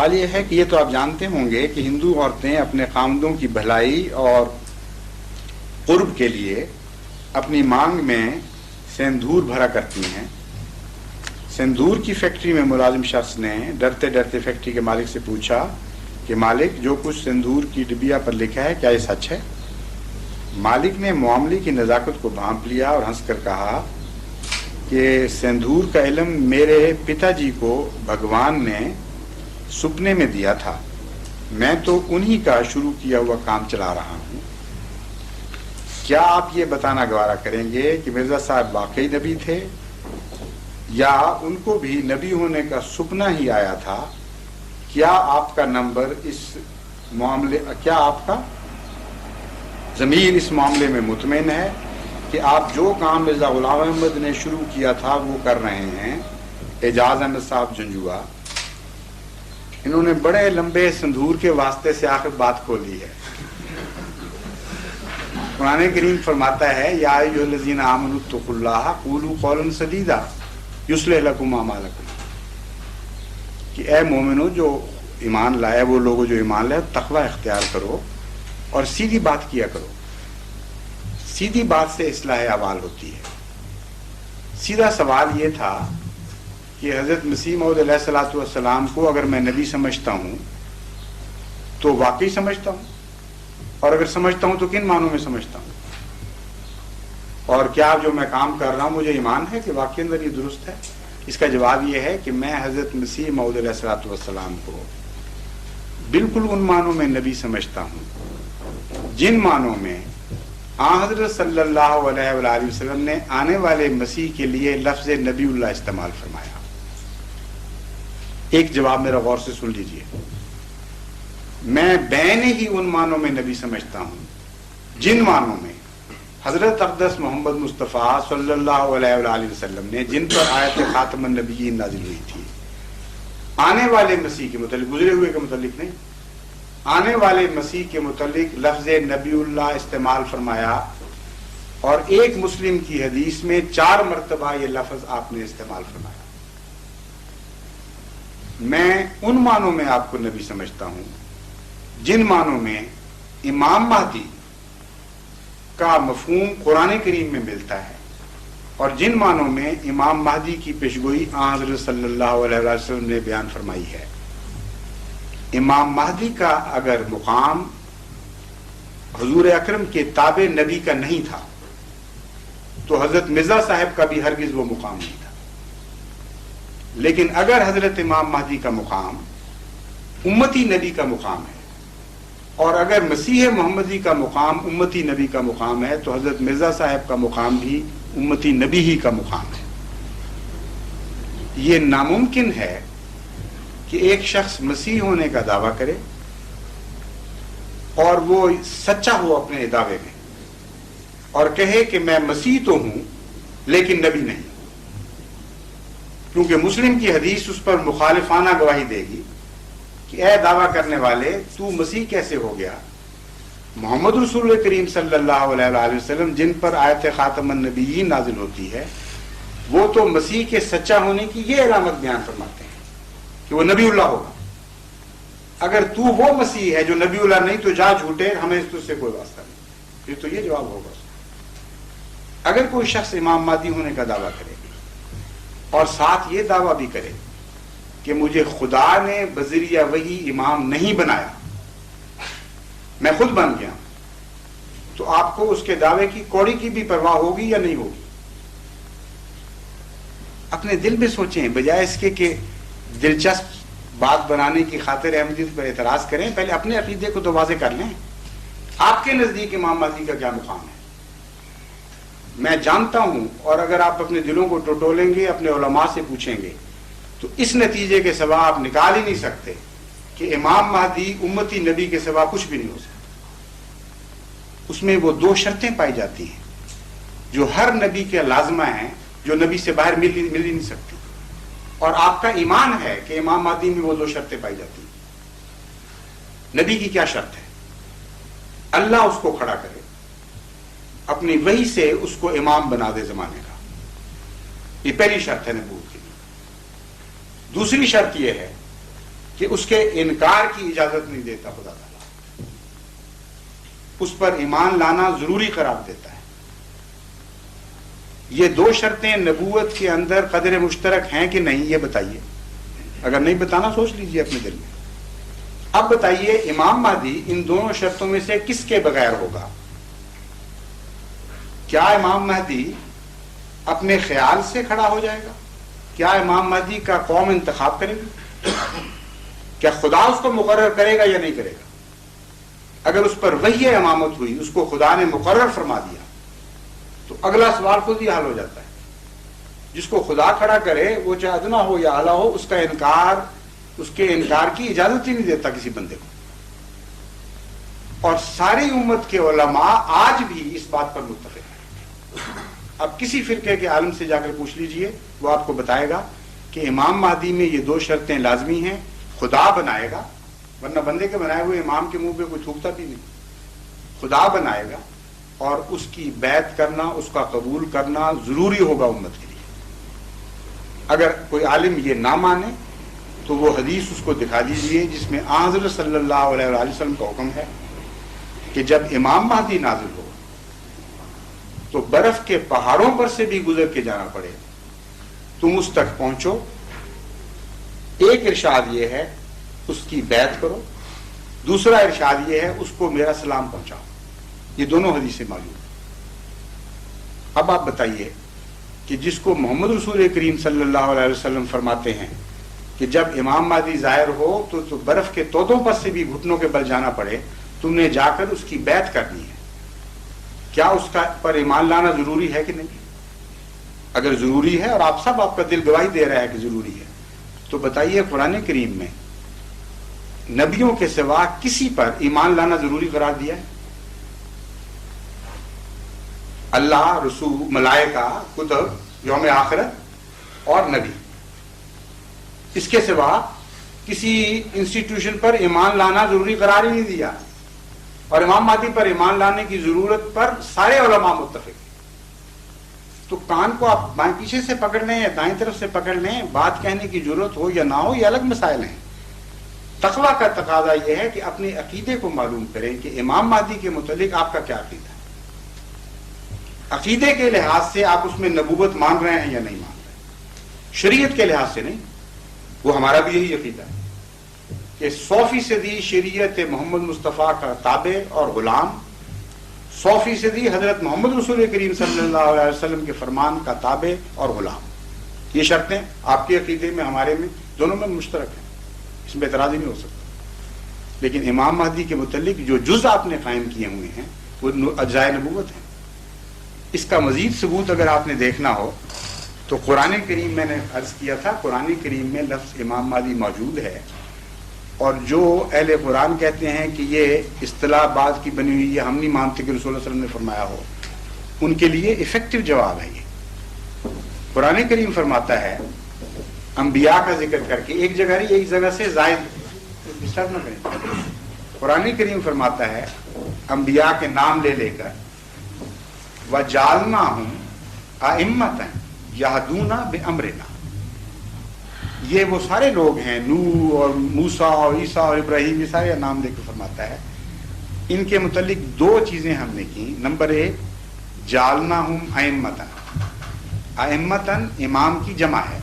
سوال یہ ہے کہ یہ تو آپ جانتے ہوں گے کہ ہندو عورتیں اپنے خامدوں کی بھلائی اور قرب کے لیے اپنی مانگ میں سندور بھرا کرتی ہیں. سندور کی فیکٹری میں ملازم شخص نے ڈرتے ڈرتے فیکٹری کے مالک سے پوچھا کہ مالک جو کچھ سندور کی ڈبیا پر لکھا ہے کیا یہ سچ ہے؟ مالک نے معاملے کی نزاکت کو بھانپ لیا اور ہنس کر کہا کہ سندور کا علم میرے پتا جی کو بھگوان نے سپنے میں دیا تھا، میں تو انہی کا شروع کیا ہوا کام چلا رہا ہوں. کیا آپ یہ بتانا گوارا کریں گے کہ مرزا صاحب واقعی نبی تھے یا ان کو بھی نبی ہونے کا سپنا ہی آیا تھا؟ کیا آپ کا نمبر اس معاملے، کیا آپ کا ضمیر اس معاملے میں مطمئن ہے کہ آپ جو کام مرزا غلام احمد نے شروع کیا تھا وہ کر رہے ہیں؟ اعجاز احمد صاحب جنجوا، انہوں نے بڑے لمبے سندور کے واسطے سے آخر بات کھولی ہے. قرآن کریم فرماتا ہے یا ایھا الذین آمنوا اتقوا اللہ قولوا قولا سدیدا یصلح لکم اعمالکم، کہ اے مومنو جو ایمان لائے، وہ لوگوں جو ایمان لائے تقوی اختیار کرو اور سیدھی بات کیا کرو. سیدھی بات سے اصلاح اعمال ہوتی ہے. سیدھا سوال یہ تھا کہ حضرت مسیح موعود علیہ الصلوۃ والسلام کو اگر میں نبی سمجھتا ہوں تو واقعی سمجھتا ہوں، اور اگر سمجھتا ہوں تو کن معنوں میں سمجھتا ہوں، اور کیا جو میں کام کر رہا ہوں مجھے ایمان ہے کہ واقعی اندر یہ درست ہے؟ اس کا جواب یہ ہے کہ میں حضرت مسیح موعود علیہ الصلوۃ والسلام کو بالکل ان معنوں میں نبی سمجھتا ہوں جن معنوں میں حضرت صلی اللہ علیہ وآلہ وسلم نے آنے والے مسیح کے لیے لفظ نبی اللہ استعمال فرمایا. ایک جواب میرا غور سے سن لیجئے. میں بین ہی ان معنوں میں نبی سمجھتا ہوں جن معنوں میں حضرت اقدس محمد مصطفیٰ صلی اللہ علیہ وآلہ وسلم نے، جن پر آیت خاتم النبیین نازل ہوئی تھی، آنے والے مسیح کے متعلق، گزرے ہوئے کے متعلق نہیں، آنے والے مسیح کے متعلق لفظ نبی اللہ استعمال فرمایا. اور ایک مسلم کی حدیث میں 4 مرتبہ یہ لفظ آپ نے استعمال فرمایا. میں ان معنوں میں آپ کو نبی سمجھتا ہوں جن معنوں میں امام مہدی کا مفہوم قرآن کریم میں ملتا ہے، اور جن معنوں میں امام مہدی کی پیشگوئی حضرت صلی اللہ علیہ وسلم نے بیان فرمائی ہے. امام مہدی کا اگر مقام حضور اکرم کے تابع نبی کا نہیں تھا تو حضرت مرزا صاحب کا بھی ہرگز وہ مقام نہیں تھا. لیکن اگر حضرت امام مہدی کا مقام امتی نبی کا مقام ہے، اور اگر مسیح محمدی کا مقام امتی نبی کا مقام ہے، تو حضرت مرزا صاحب کا مقام بھی امتی نبی ہی کا مقام ہے. یہ ناممکن ہے کہ ایک شخص مسیح ہونے کا دعویٰ کرے اور وہ سچا ہو اپنے دعوے میں، اور کہے کہ میں مسیح تو ہوں لیکن نبی نہیں، کیونکہ مسلم کی حدیث اس پر مخالفانہ گواہی دے گی کہ اے دعویٰ کرنے والے، تو مسیح کیسے ہو گیا؟ محمد رسول کریم صلی اللہ علیہ وآلہ وسلم جن پر آیت خاتم النبیین نازل ہوتی ہے، وہ تو مسیح کے سچا ہونے کی یہ علامت بیان فرماتے ہیں کہ وہ نبی اللہ ہوگا. اگر تو وہ مسیح ہے جو نبی اللہ نہیں تو جا جھوٹے، ہمیں اس سے کوئی واسطہ نہیں. پھر تو یہ جواب ہوگا. اگر کوئی شخص امام مہدی ہونے کا دعویٰ کرے اور ساتھ یہ دعویٰ بھی کرے کہ مجھے خدا نے بذریعہ وحی امام نہیں بنایا، میں خود بن گیا، تو آپ کو اس کے دعوے کی کوڑی کی بھی پرواہ ہوگی یا نہیں ہوگی؟ اپنے دل میں سوچیں، بجائے اس کے کہ دلچسپ بات بنانے کی خاطر احمدیت پر اعتراض کریں. پہلے اپنے عقیدے کو تو واضح کر لیں. آپ کے نزدیک امام مہدی کا کیا مقام ہے؟ میں جانتا ہوں، اور اگر آپ اپنے دلوں کو ٹٹولیں گے، اپنے علماء سے پوچھیں گے، تو اس نتیجے کے سوا آپ نکال ہی نہیں سکتے کہ امام مہدی امتی نبی کے سوا کچھ بھی نہیں ہو سکتا. اس میں وہ 2 شرطیں پائی جاتی ہیں جو ہر نبی کے لازمہ ہیں، جو نبی سے باہر مل ہی نہیں سکتی. اور آپ کا ایمان ہے کہ امام مہدی میں وہ 2 شرطیں پائی جاتی ہیں. نبی کی کیا شرط ہے؟ اللہ اس کو کھڑا کرے، اپنی وحی سے اس کو امام بنا دے زمانے کا. یہ پہلی شرط ہے نبوت کی. دوسری شرط یہ ہے کہ کہ اس کے انکار کی اجازت نہیں دیتا خدا تعالیٰ، اس پر ایمان لانا ضروری قرار دیتا ہے۔ یہ دو شرطیں نبوت کے اندر قدر مشترک ہیں کہ نہیں، یہ بتائیے۔ اگر نہیں بتانا سوچ لیجئے اپنے دل میں۔ اب بتائیے امام مہدی ان دونوں شرطوں میں سے کس کے بغیر ہوگا؟ کیا امام مہدی اپنے خیال سے کھڑا ہو جائے گا؟ کیا امام مہدی کا قوم انتخاب کرے گی؟ کیا خدا اس کو مقرر کرے گا یا نہیں کرے گا؟ اگر اس پر وحی امامت ہوئی، اس کو خدا نے مقرر فرما دیا، تو اگلا سوال خود ہی حل ہو جاتا ہے۔ جس کو خدا کھڑا کرے وہ چاہے ادنا ہو یا اعلیٰ ہو، اس کے انکار کی اجازت ہی نہیں دیتا کسی بندے کو۔ اور ساری امت کے علماء آج بھی اس بات پر متفق ہیں۔ اب کسی فرقے کے عالم سے جا کر پوچھ لیجئے، وہ آپ کو بتائے گا کہ امام مہدی میں یہ دو شرطیں لازمی ہیں۔ خدا بنائے گا، ورنہ بندے کے بنائے ہوئے امام کے منہ پہ کوئی تھوکتا بھی نہیں۔ خدا بنائے گا اور اس کی بیعت کرنا، اس کا قبول کرنا ضروری ہوگا امت کے لیے۔ اگر کوئی عالم یہ نہ مانے تو وہ حدیث اس کو دکھا دیجئے جس میں حضرت صلی اللہ علیہ وآلہ وسلم کا حکم ہے کہ جب امام مہدی نازل ہو تو برف کے پہاڑوں پر سے بھی گزر کے جانا پڑے، تم اس تک پہنچو۔ ایک ارشاد یہ ہے اس کی بیعت کرو، دوسرا ارشاد یہ ہے اس کو میرا سلام پہنچاؤ۔ یہ دونوں حدیثیں موجود ہیں۔ اب آپ بتائیے کہ جس کو محمد رسول کریم صلی اللہ علیہ وسلم فرماتے ہیں کہ جب امام مہدی ظاہر ہو تو برف کے تودوں پر سے بھی گھٹنوں کے بل جانا پڑے، تم نے جا کر اس کی بیعت کرنی ہے، کیا اس کا پر ایمان لانا ضروری ہے کہ نہیں؟ اگر ضروری ہے اور آپ کا دل گواہی دے رہا ہے کہ ضروری ہے، تو بتائیے قرآن کریم میں نبیوں کے سوا کسی پر ایمان لانا ضروری قرار دیا ہے؟ اللہ، رسول، ملائکہ، کتب، یوم آخرت اور نبی، اس کے سوا کسی انسٹیٹیوشن پر ایمان لانا ضروری قرار ہی نہیں دیا۔ اور امام مہدی پر ایمان لانے کی ضرورت پر سارے علماء متفق ہیں۔ تو کان کو آپ بائیں پیچھے سے پکڑ لیں یا دائیں طرف سے پکڑ لیں، بات کہنے کی ضرورت ہو یا نہ ہو، یہ الگ مسائل ہیں۔ تقویٰ کا تقاضا یہ ہے کہ اپنے عقیدے کو معلوم کریں کہ امام مہدی کے متعلق آپ کا کیا عقیدہ ہے۔ عقیدے کے لحاظ سے آپ اس میں نبوت مان رہے ہیں یا نہیں مان رہے، شریعت کے لحاظ سے نہیں۔ وہ ہمارا بھی یہی عقیدہ ہے کہ 100% شریعت محمد مصطفیٰ کا تابع اور غلام، 100% حضرت محمد رسول کریم صلی اللہ علیہ وسلم کے فرمان کا تابع اور غلام۔ یہ شرطیں آپ کے عقیدے میں، ہمارے میں، دونوں میں مشترک ہیں، اس میں اعتراض ہی نہیں ہو سکتا۔ لیکن امام مہدی کے متعلق جو جز آپ نے قائم کیے ہوئے ہیں وہ اجزائے نبوت ہیں۔ اس کا مزید ثبوت اگر آپ نے دیکھنا ہو تو قرآن کریم، میں نے عرض کیا تھا قرآن کریم میں لفظ امام مہدی موجود ہے، اور جو اہل قرآن کہتے ہیں کہ یہ اصطلاح بعد کی بنی ہوئی، یہ ہم نہیں مانتے کہ رسول اللہ صلی اللہ علیہ وسلم نے فرمایا ہو، ان کے لیے افیکٹو جواب ہے یہ۔ قرآن کریم فرماتا ہے انبیاء کا ذکر کر کے، ایک جگہ نہیں ایک جگہ سے زائد ڈسٹرب نہ کریں، قرآن کریم فرماتا ہے انبیاء کے نام لے لے کر وَجَعَلْنَاهُمْ أَئِمَّةً يَهْدُونَ بِأَمْرِنَا، یہ وہ سارے لوگ ہیں، نوح اور موسیٰ اور عیسیٰ اور ابراہیم، یہ سارے نام لے کے فرماتا ہے۔ ان کے متعلق دو چیزیں ہم نے کی۔ نمبر 1، جعلناہم ائمۃ، ائمۃ امام کی جمع ہے،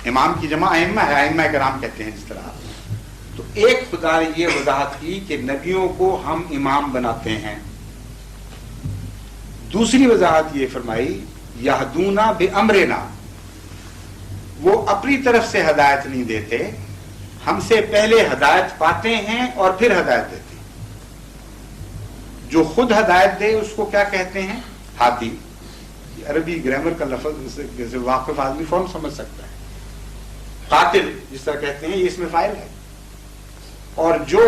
امام کی جمع ائمہ ہے، ائمہ کرام کہتے ہیں اس طرح۔ تو ایک خدا نے یہ وضاحت کی کہ نبیوں کو ہم امام بناتے ہیں۔ دوسری وضاحت یہ فرمائی یہدون بامرنا، وہ اپنی طرف سے ہدایت نہیں دیتے، ہم سے پہلے ہدایت پاتے ہیں اور پھر ہدایت دیتے ہیں۔ جو خود ہدایت دے اس کو کیا کہتے ہیں؟ ہادی۔ عربی گرامر کا لفظ جیسے واقف آدمی فوراً سمجھ سکتا ہے۔ قاتل جس طرح کہتے ہیں، یہ اس میں فاعل ہے۔ اور جو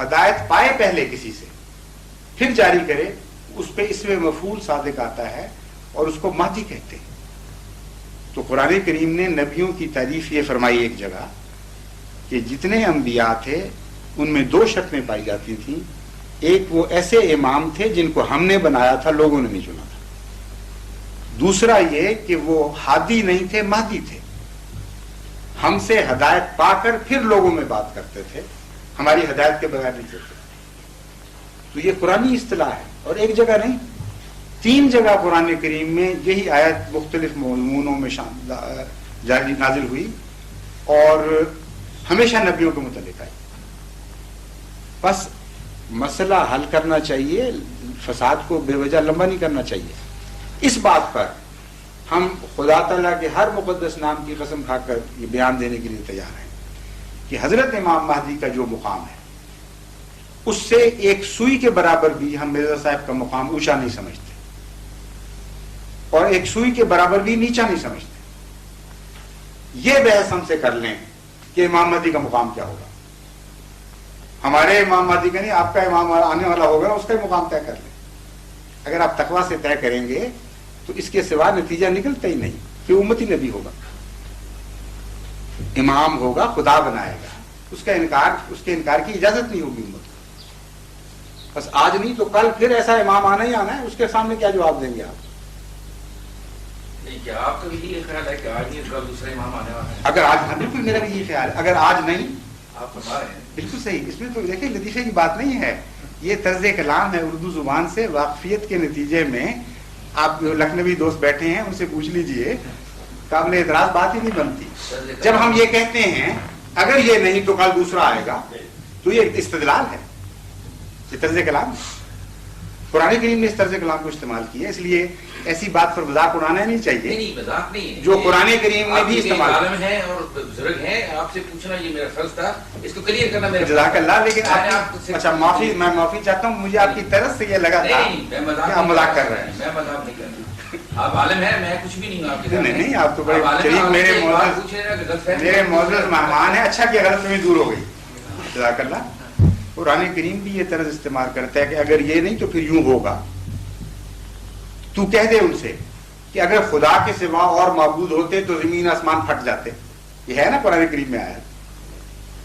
ہدایت پائے پہلے کسی سے پھر جاری کرے، اس پہ اس میں مفعول صادق آتا ہے اور اس کو مہدی کہتے ہیں۔ تو قرآن کریم نے نبیوں کی تعریف یہ فرمائی ایک جگہ کہ جتنے انبیاء تھے ان میں دو شرطیں پائی جاتی تھیں۔ ایک، وہ ایسے امام تھے جن کو ہم نے بنایا تھا، لوگوں نے نہیں چنا تھا۔ دوسرا یہ کہ وہ ہادی نہیں تھے، مہدی تھے۔ ہم سے ہدایت پا کر پھر لوگوں میں بات کرتے تھے، ہماری ہدایت کے بغیر نہیں چلتے. تو یہ قرآنی اصطلاح ہے، اور ایک جگہ نہیں، 3 جگہ قرآن کریم میں یہی آیت مختلف مضمونوں میں نازل ہوئی اور ہمیشہ نبیوں کے متعلق آئی. بس مسئلہ حل کرنا چاہیے، فساد کو بے وجہ لمبا نہیں کرنا چاہیے. اس بات پر ہم خدا تعالیٰ کے ہر مقدس نام کی قسم کھا کر یہ بیان دینے کے لیے تیار ہیں کہ حضرت امام مہدی کا جو مقام ہے اس سے ایک سوئی کے برابر بھی ہم مرزا صاحب کا مقام اونچا نہیں سمجھتے اور ایک سوئی کے برابر بھی نیچا نہیں سمجھتے. یہ بحث ہم سے کر لیں کہ امام مہدی کا مقام کیا ہوگا. ہمارے امام مہدی کا نہیں، آپ کا امام آنے والا ہوگا، اس کا مقام طے کر لیں. اگر آپ تقویٰ سے طے کریں گے تو اس کے سوا نتیجہ نکلتا ہی نہیں کہ امتی نبی ہوگا، امام ہوگا، خدا بنائے گا. اس کے انکار کی اجازت نہیں ہوگی امت کو. بس آج نہیں تو کل پھر ایسا امام آنا ہی آنا ہے، اس کے سامنے کیا جواب دیں گے آپ؟ کیا آپ کا بھی یہ خیال ہے کہ آج نہیں کل دوسرا امام آنے والا ہے؟ اگر آج، بالکل میرا بھی یہ خیال ہے، اگر آج نہیں، آپ فرما رہے ہیں بالکل صحیح. اس میں تو دیکھیں لطیفے کی بات نہیں ہے، یہ طرز کلام ہے اردو زبان سے واقفیت کے نتیجے میں. آپ جو لکھنوی دوست بیٹھے ہیں ان سے پوچھ لیجئے، قابل اعتراض بات ہی نہیں بنتی. جب ہم یہ کہتے ہیں اگر یہ نہیں تو کل دوسرا آئے گا، تو یہ استدلال ہے، یہ طرز کلام ہے. قرآن کریم نے اس طرز کلام کو استعمال کیا، اس لیے ایسی بات پر مذاق اڑانا نہیں چاہیے. نہیں، مذاق نہیں ہے، جو قرآن کریم نے بھی استعمال عالم ہے اور بزرگ ہیں، آپ سے پوچھنا یہ میرا فرض تھا، اس کو کلیئر کرنا میرا. جزاک اللہ. لیکن اچھا میں معافی چاہتا ہوں، مجھے آپ کی طرف سے یہ لگا تھا کہ آپ مذاق کر رہے ہیں. میں مذاق نہیں کر رہا. آپ عالم ہیں، میں کچھ بھی نہیں ہوں آپ کے. نہیں، آپ تو بڑے شریف میرے معزز مہمان ہیں. اچھا کہ غلط فہمی دور ہو گئی. جزاک اللہ. قرآن کریم بھی یہ طرز استعمال کرتا ہے کہ اگر یہ نہیں تو پھر یوں ہوگا. تو کہہ دے ان سے کہ اگر خدا کے سوا اور معبود ہوتے تو زمین آسمان پھٹ جاتے. یہ ہے نا قرآن کریم میں آیا.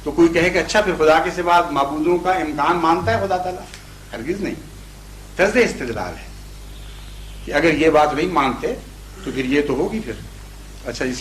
تو کوئی کہے کہ اچھا پھر خدا کے سوا معبودوں کا امکان مانتا ہے خدا تعالیٰ؟ ہرگز نہیں. طرز استدلال ہے کہ اگر یہ بات نہیں مانتے تو پھر یہ تو ہوگی. پھر اچھا جی.